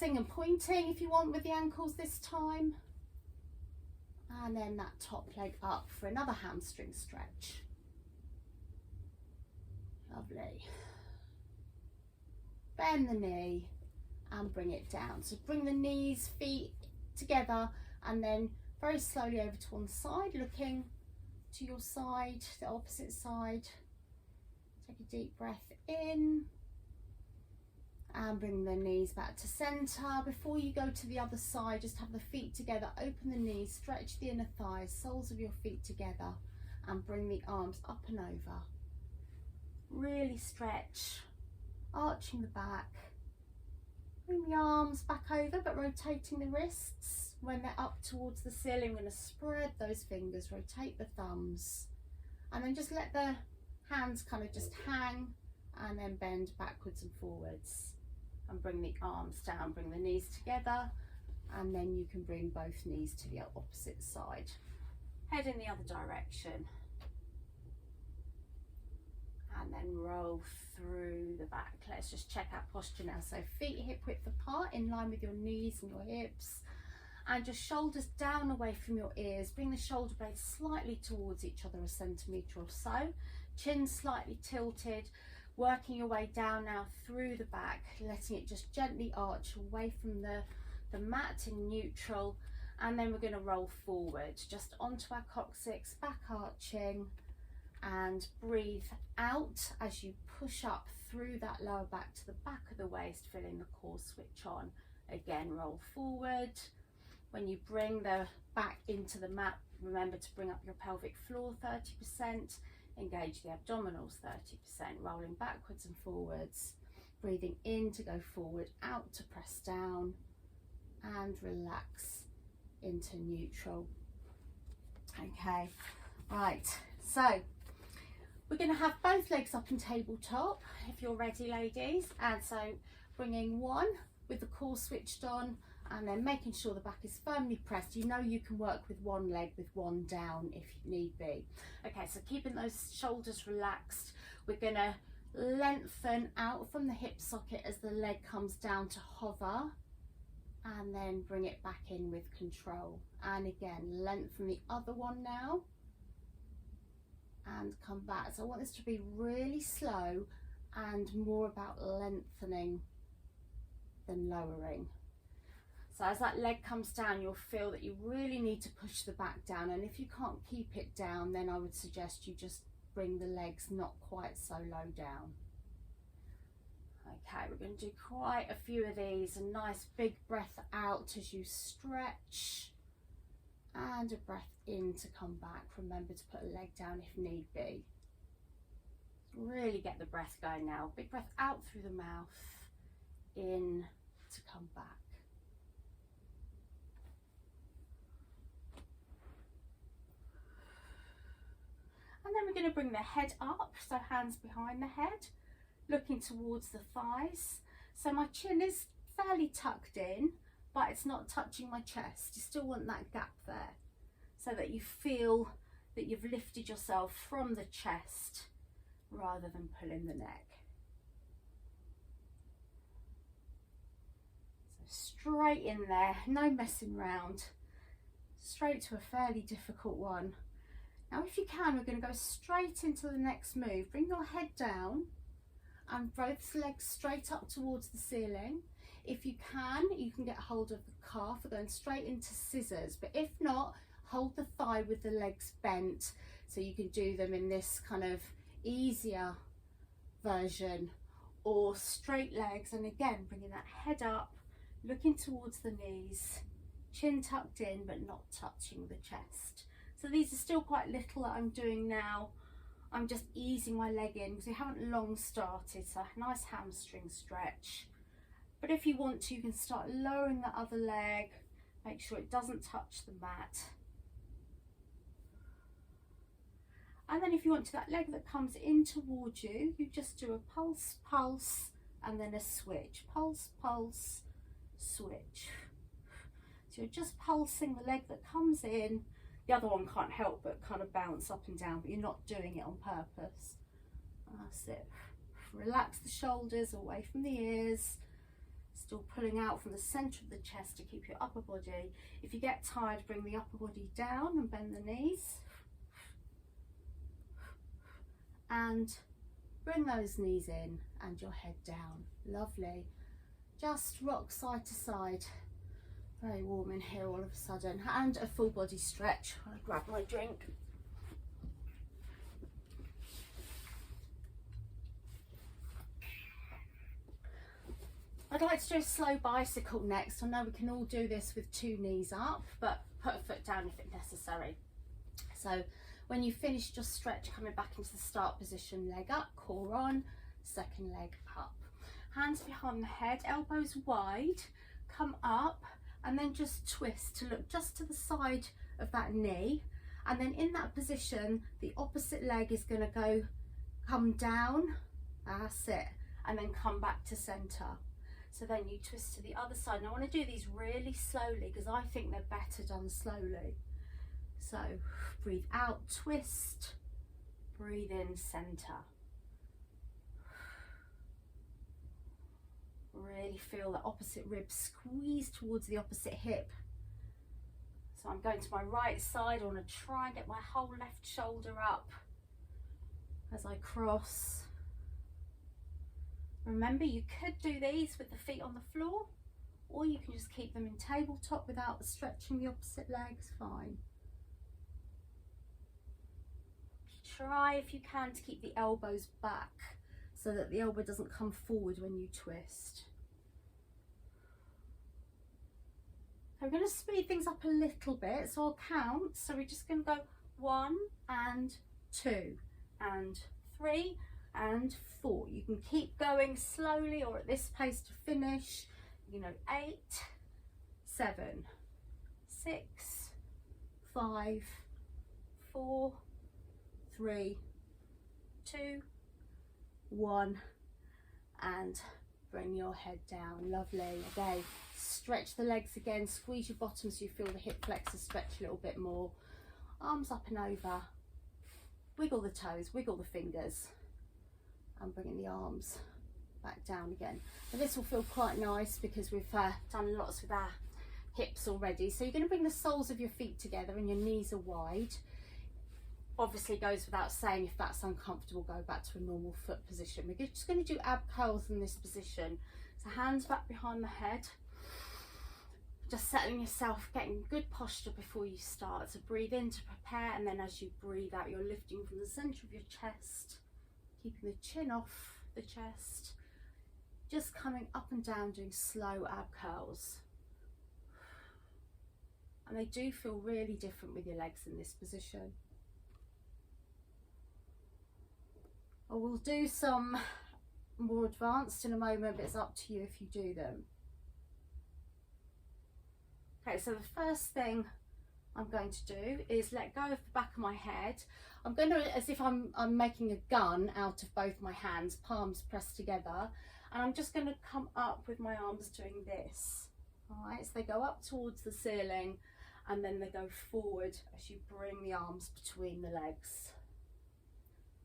flexing and pointing if you want with the ankles this time. And then that top leg up for another hamstring stretch. Lovely. Bend the knee and bring it down. So bring the knees, feet together, and then very slowly over to one side, looking to your side, the opposite side. Take a deep breath in and bring the knees back to center. Before you go to the other side, just have the feet together, open the knees, stretch the inner thighs, soles of your feet together, and bring the arms up and over. Really stretch, arching the back. Bring the arms back over, but rotating the wrists. When they're up towards the ceiling, we're going to spread those fingers, rotate the thumbs, and then just let the hands kind of just hang, and then bend backwards and forwards. And bring the arms down, bring the knees together, and then you can bring both knees to the opposite side. Head in the other direction. And then roll through the back. Let's just check our posture now. So feet hip width apart, in line with your knees and your hips. And just shoulders down away from your ears. Bring the shoulder blades slightly towards each other, a centimetre or so. Chin slightly tilted. Working your way down now through the back, letting it just gently arch away from the mat in neutral. And then we're going to roll forward, just onto our coccyx, back arching. And breathe out as you push up through that lower back to the back of the waist, feeling the core switch on. Again, roll forward. When you bring the back into the mat, remember to bring up your pelvic floor 30%, engage the abdominals 30%, rolling backwards and forwards, breathing in to go forward, out to press down, and relax into neutral. Okay, right, so we're going to have both legs up in tabletop, if you're ready, ladies. And so bringing one with the core switched on, and then making sure the back is firmly pressed. You know you can work with one leg with one down if need be. Okay, so keeping those shoulders relaxed, we're going to lengthen out from the hip socket as the leg comes down to hover, and then bring it back in with control. And again, lengthen the other one now. And come back. So I want this to be really slow and more about lengthening than lowering. So as that leg comes down, you'll feel that you really need to push the back down, and if you can't keep it down, then I would suggest you just bring the legs not quite so low down. Okay, we're going to do quite a few of these. A nice big breath out as you stretch, and a breath in to come back. Remember to put a leg down if need be. Really get the breath going now. Big breath out through the mouth, in to come back. And then we're going to bring the head up, so hands behind the head, looking towards the thighs. So my chin is fairly tucked in, but it's not touching my chest. You still want that gap there, so that you feel that you've lifted yourself from the chest rather than pulling the neck. So straight in there, no messing around, straight to a fairly difficult one. Now if you can, we're going to go straight into the next move. Bring your head down and both legs straight up towards the ceiling. If you can get hold of the calf. We're going straight into scissors, but if not, hold the thigh with the legs bent, so you can do them in this kind of easier version, or straight legs. And again, bringing that head up, looking towards the knees, chin tucked in but not touching the chest. So these are still quite little that I'm doing now. I'm just easing my leg in because we haven't long started, so a nice hamstring stretch. But if you want to, you can start lowering the other leg, make sure it doesn't touch the mat. And then if you want to, that leg that comes in towards you, you just do a pulse, pulse, and then a switch. Pulse, pulse, switch. So you're just pulsing the leg that comes in. The other one can't help but kind of bounce up and down, but you're not doing it on purpose. That's it. Relax the shoulders away from the ears. Still pulling out from the centre of the chest to keep your upper body. If you get tired, bring the upper body down and bend the knees. And bring those knees in and your head down. Lovely. Just rock side to side. Very warm in here all of a sudden. And a full body stretch. I'll grab my drink. I'd like to do a slow bicycle next. I know we can all do this with 2 knees up, but put a foot down if it's necessary. So when you finish, just stretch, coming back into the start position, leg up, core on, second leg up. Hands behind the head, elbows wide, come up, and then just twist to look just to the side of that knee. And then in that position, the opposite leg is going to come down, that's it, and then come back to center. So then you twist to the other side. And I want to do these really slowly because I think they're better done slowly. So breathe out, twist, breathe in, center. Really feel the opposite rib squeeze towards the opposite hip. So I'm going to my right side. I want to try and get my whole left shoulder up as I cross. Remember, you could do these with the feet on the floor, or you can just keep them in tabletop without stretching the opposite legs, fine. Try, if you can, to keep the elbows back so that the elbow doesn't come forward when you twist. I'm going to speed things up a little bit, so I'll count. So we're just going to go 1 and 2 and 3 and 4. You can keep going slowly or at this pace to finish. 8, 7, 6, 5, 4, 3, 2, 1, and bring your head down. Lovely. Okay, stretch the legs again, squeeze your bottom so you feel the hip flexors stretch a little bit more. Arms up and over, wiggle the toes, wiggle the fingers, and bringing the arms back down again. And this will feel quite nice because we've done lots with our hips already. So you're going to bring the soles of your feet together and your knees are wide. Obviously goes without saying, if that's uncomfortable, go back to a normal foot position. We're just going to do ab curls in this position. So hands back behind the head, just settling yourself, getting good posture before you start. So breathe in to prepare, and then as you breathe out, you're lifting from the center of your chest, keeping the chin off the chest, just coming up and down, doing slow ab curls. And they do feel really different with your legs in this position. I will do some more advanced in a moment, but it's up to you if you do them. Okay, so the first thing I'm going to do is let go of the back of my head. I'm going to, as if I'm making a gun out of both my hands, palms pressed together, and I'm just going to come up with my arms doing this. All right, so they go up towards the ceiling and then they go forward as you bring the arms between the legs.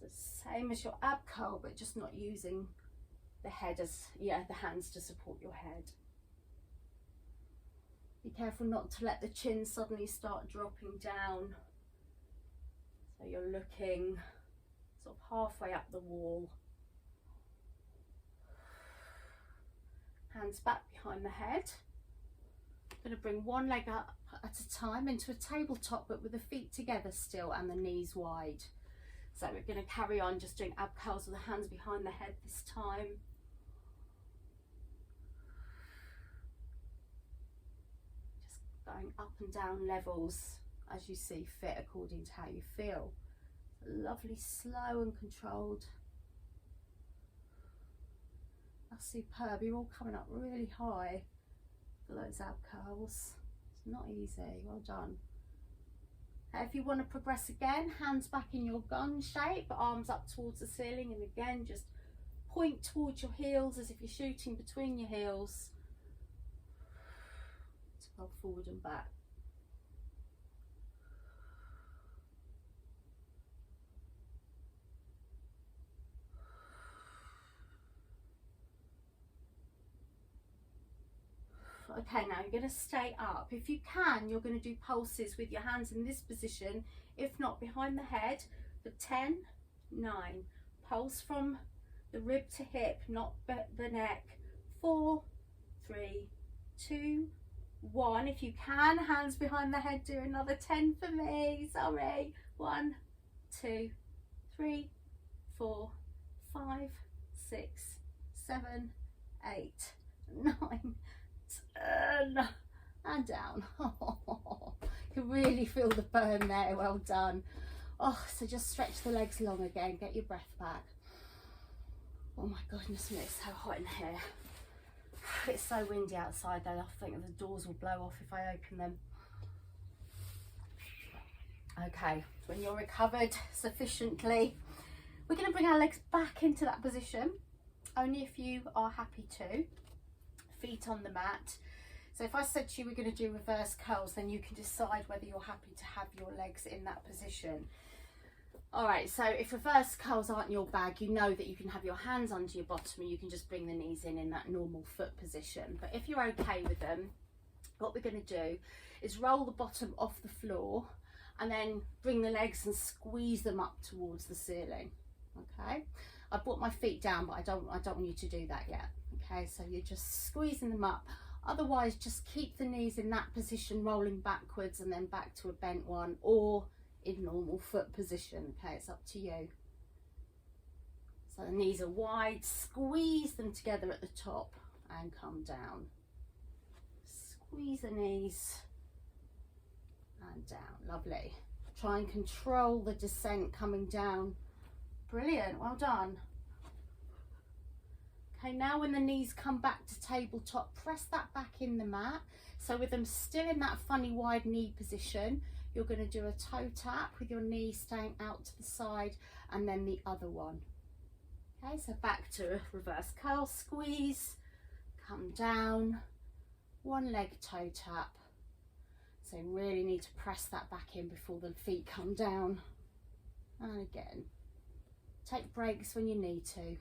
So same as your ab curl, but just not using the head as, the hands to support your head. Be careful not to let the chin suddenly start dropping down. So you're looking sort of halfway up the wall. Hands back behind the head. I'm going to bring one leg up at a time into a tabletop, but with the feet together still and the knees wide. So we're going to carry on just doing ab curls with the hands behind the head this time. Just going up and down levels as you see fit according to how you feel. Lovely, slow and controlled. That's superb. You're all coming up really high for those ab curls. It's not easy. Well done. If you want to progress again, hands back in your gun shape, arms up towards the ceiling, and again just point towards your heels as if you're shooting between your heels to go forward and back. Okay, now you're going to stay up. If you can, you're going to do pulses with your hands in this position, if not behind the head, for 10, 9. Pulse from the rib to hip, not the neck. 4, 3, 2, 1. If you can, hands behind the head, do another 10 for me. Sorry. 1, 2, 3, 4, 5, 6, 7, 8, 9, 10, and down. Oh, you can really feel the burn there. Well done. Oh, so just stretch the legs long again. Get your breath back. Oh my goodness me, it's so hot in here. It's so windy outside though. I think the doors will blow off if I open them. Okay, when you're recovered sufficiently, we're going to bring our legs back into that position, only if you are happy to. Feet on the mat. So if I said to you we're going to do reverse curls, then you can decide whether you're happy to have your legs in that position. All right, so if reverse curls aren't your bag, you know that you can have your hands under your bottom and you can just bring the knees in that normal foot position. But if you're okay with them, what we're going to do is roll the bottom off the floor and then bring the legs and squeeze them up towards the ceiling. Okay, I've brought my feet down, but I don't want you to do that yet. Okay, so you're just squeezing them up. Otherwise, just keep the knees in that position, rolling backwards and then back to a bent one, or in normal foot position. Okay, it's up to you. So the knees are wide, squeeze them together at the top and come down. Squeeze the knees and down. Lovely. Try and control the descent coming down. Brilliant, well done. Okay, now when the knees come back to tabletop, press that back in the mat. So with them still in that funny wide knee position, you're going to do a toe tap with your knee staying out to the side and then the other one. Okay, so back to reverse curl, squeeze, come down, one leg toe tap. So you really need to press that back in before the feet come down. And again, take breaks when you need to.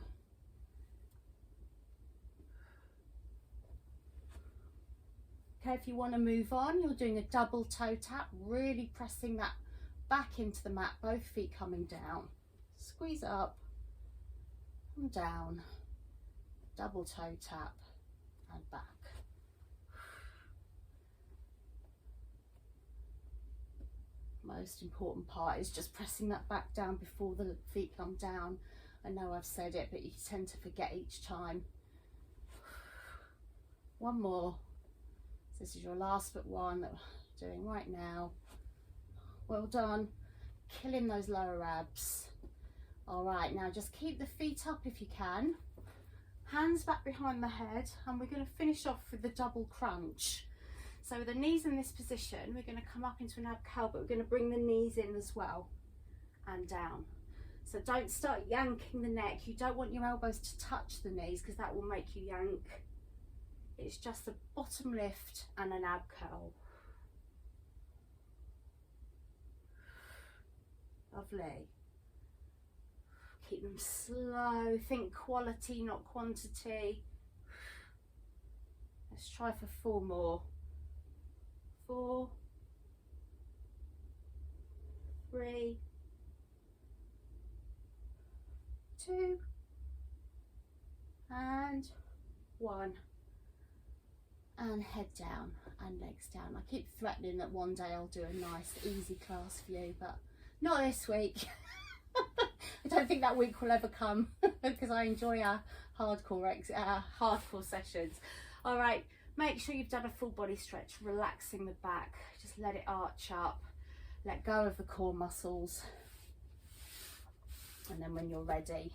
Okay, if you want to move on, you're doing a double toe tap, really pressing that back into the mat, both feet coming down. Squeeze up and down, double toe tap and back. Most important part is just pressing that back down before the feet come down. I know I've said it, but you tend to forget each time. One more. This is your last but one that we're doing right now. Well done. Killing those lower abs. All right, now just keep the feet up if you can. Hands back behind the head, and we're going to finish off with the double crunch. So with the knees in this position, we're going to come up into an ab curl, but we're going to bring the knees in as well and down. So don't start yanking the neck. You don't want your elbows to touch the knees because that will make you yank. It's just a bottom lift and an ab curl. Lovely. Keep them slow. Think quality, not quantity. Let's try for 4 more. 4, 3, 2, and 1. And head down and legs down. I keep threatening that one day I'll do a nice easy class for you, but not this week. I don't think that week will ever come because I enjoy our hardcore sessions. All right, make sure you've done a full body stretch, relaxing the back. Just let it arch up, let go of the core muscles, and then when you're ready,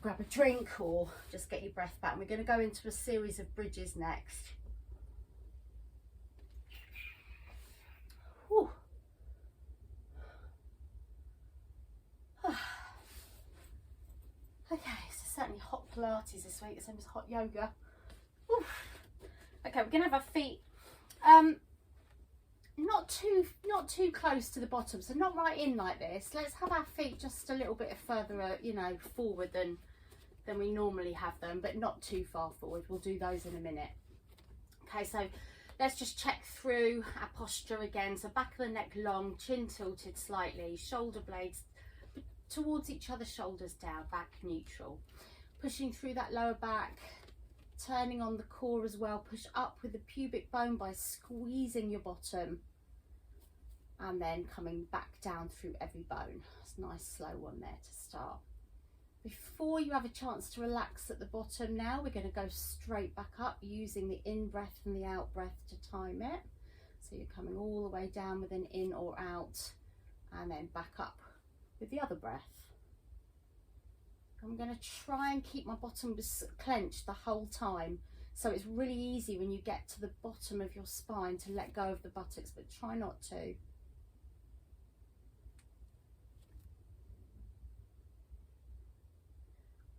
grab a drink or just get your breath back. And we're going to go into a series of bridges next. Whew. Okay, so certainly hot Pilates this week, the same as hot yoga. Whew. Okay, we're going to have our feet not too close to the bottom, so not right in like this. Let's have our feet just a little bit further, forward than we normally have them, but not too far forward. We'll do those in a minute. Okay, so let's just check through our posture again. So back of the neck long, chin tilted slightly, shoulder blades towards each other, shoulders down, back neutral. Pushing through that lower back, turning on the core as well. Push up with the pubic bone by squeezing your bottom. And then coming back down through every bone. It's a nice slow one there to start. Before you have a chance to relax at the bottom now, we're going to go straight back up using the in breath and the out breath to time it. So you're coming all the way down with an in or out, and then back up with the other breath. I'm going to try and keep my bottom clenched the whole time. So it's really easy when you get to the bottom of your spine to let go of the buttocks, but try not to.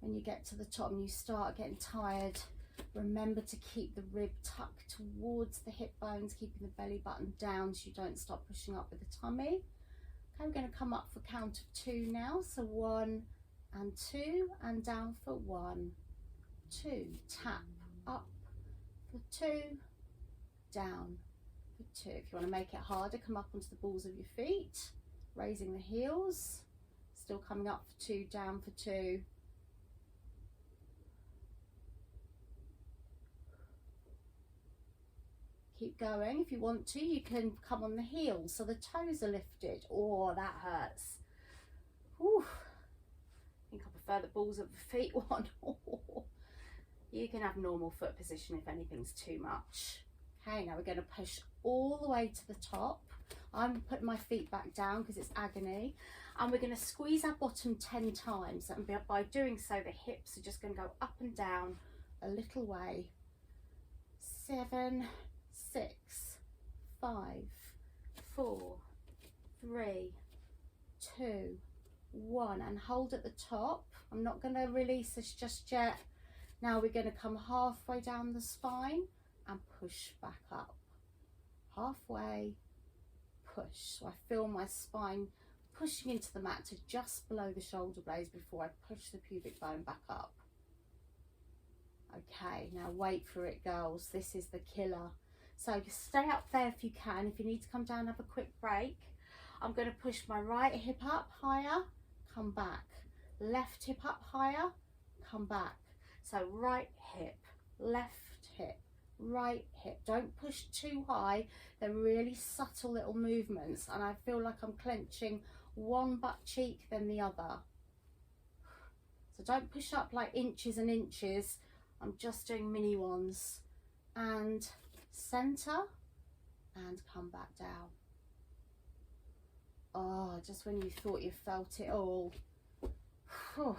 When you get to the top and you start getting tired, remember to keep the rib tucked towards the hip bones, keeping the belly button down so you don't start pushing up with the tummy. Okay, we're going to come up for count of 2 now. So 1 and 2, and down for 1, 2. Tap up for 2, down for 2. If you want to make it harder, come up onto the balls of your feet, raising the heels, still coming up for 2, down for 2. Keep going. If you want to, you can come on the heels so the toes are lifted. Oh, that hurts. Whew. I think I prefer the balls of the feet one. You can have normal foot position if anything's too much. Okay, now we're going to push all the way to the top. I'm putting my feet back down because it's agony. And we're going to squeeze our bottom 10 times. And by doing so, the hips are just going to go up and down a little way. 7, 6, 5, 4, 3, 2, 1, and hold at the top. I'm not going to release this just yet. Now we're going to come halfway down the spine and push back up. Halfway, push. So I feel my spine pushing into the mat to just below the shoulder blades before I push the pubic bone back up. Okay, now wait for it, girls. This is the killer. So stay up there if you can. If you need to come down, have a quick break. I'm going to push my right hip up higher, come back. Left hip up higher, come back. So right hip, left hip, right hip. Don't push too high. They're really subtle little movements, and I feel like I'm clenching one butt cheek then the other. So don't push up like inches and inches. I'm just doing mini ones. And center and come back down. Oh, just when you thought you felt it all. Whew.